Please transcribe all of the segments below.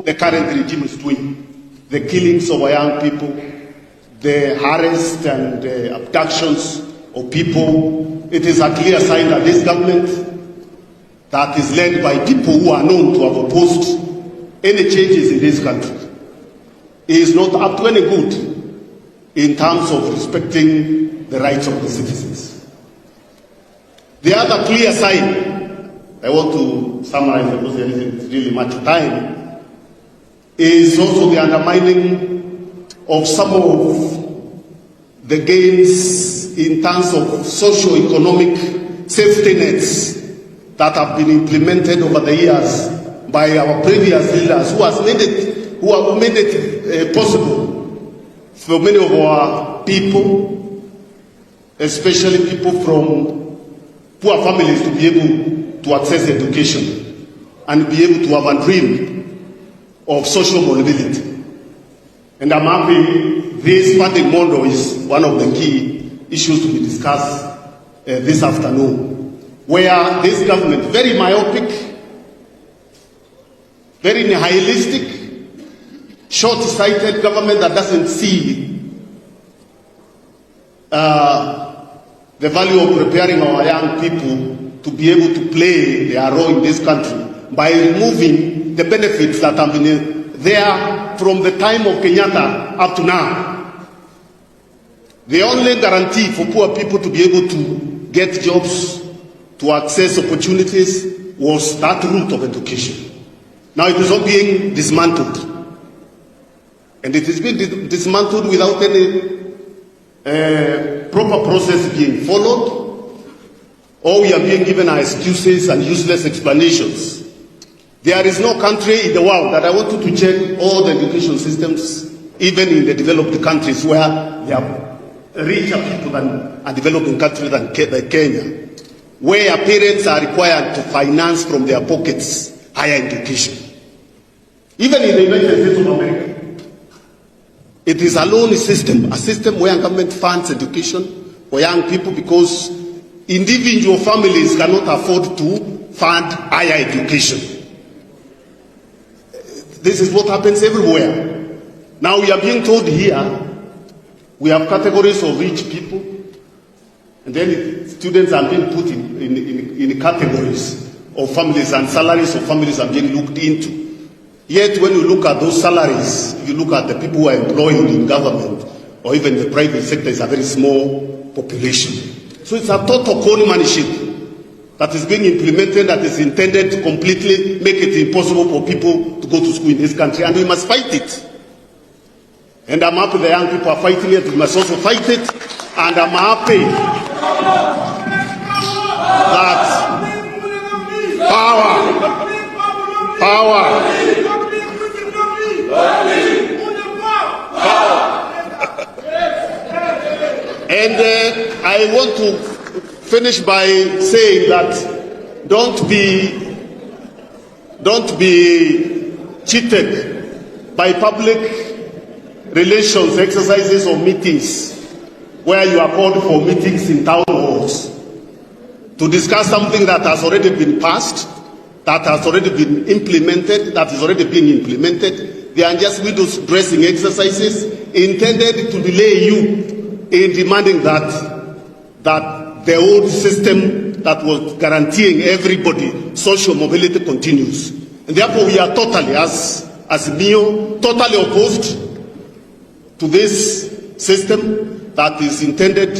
the current regime is doing, the killings of our young people, the harass and abductions of people, it is a clear sign that this government that is led by people who are known to have opposed any changes in this country is not up to any good in terms of respecting the rights of the citizens. The other clear sign, I want to summarize because there isn't really much time, is also the undermining of some of the gains in terms of socio-economic safety nets that have been implemented over the years by our previous leaders who have made it possible for many of our people, especially people from poor families, to be able to access education and be able to have a dream of social mobility. And I'm happy this funding model is one of the key issues to be discussed this afternoon, where this government, very myopic, very nihilistic, short-sighted government that doesn't see the value of preparing our young people to be able to play their role in this country by removing the benefits that have been there from the time of Kenyatta up to now. The only guarantee for poor people to be able to get jobs, to access opportunities, was that route of education. Now it is all being dismantled. And it is being dismantled without any proper process being followed. All we are being given are excuses and useless explanations. There is no country in the world that I want you to check all the education systems, even in the developed countries where there are richer people than a developing country than Kenya, where parents are required to finance from their pockets higher education. Even in the United States of America, it is a loan system, a system where government funds education for young people because individual families cannot afford to fund higher education. This is what happens everywhere. Now we are being told here, we have categories of rich people, and then students are being put in categories of families, and salaries of families are being looked into. Yet when you look at those salaries, you look at the people who are employed in government or even the private sector, is a very small population. So it's a total conmanship that is being implemented that is intended to completely make it impossible for people to go to school in this country, and we must fight it. And I'm happy the young people are fighting it. We must also fight it, and I'm happy that power. And I want to finish by saying that don't be cheated by public relations exercises or meetings where you are called for meetings in town halls to discuss something that has already been passed, that has already been implemented, that is already being implemented. They are just window dressing exercises intended to delay you in demanding that the old system that was guaranteeing everybody social mobility continues. And therefore we are totally, as MIO, totally opposed to this system that is intended,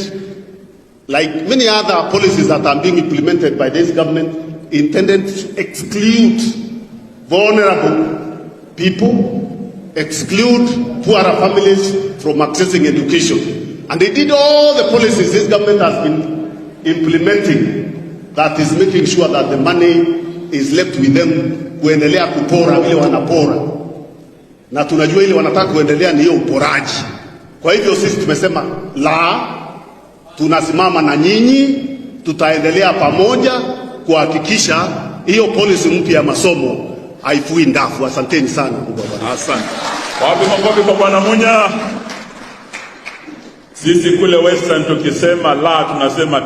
like many other policies that are being implemented by this government, intended to exclude vulnerable people, exclude poorer families from accessing education. And they did all the policies this government has been implementing that is making sure that the money is left with them kuendelea kupora vile wanapora. Na tunajua ile wanataka kuendelea ni hiyo uporaji. Kwa hivyo sisi tumesema tunasimama na nyinyi, tutaendelea pamoja kuhakikisha hiyo policy mpya ya masomo haifui ndafu. Asanteni sana. Asante. Wapi makofi kwa Bwana Munya? Sisi kule Western tukisema tunasema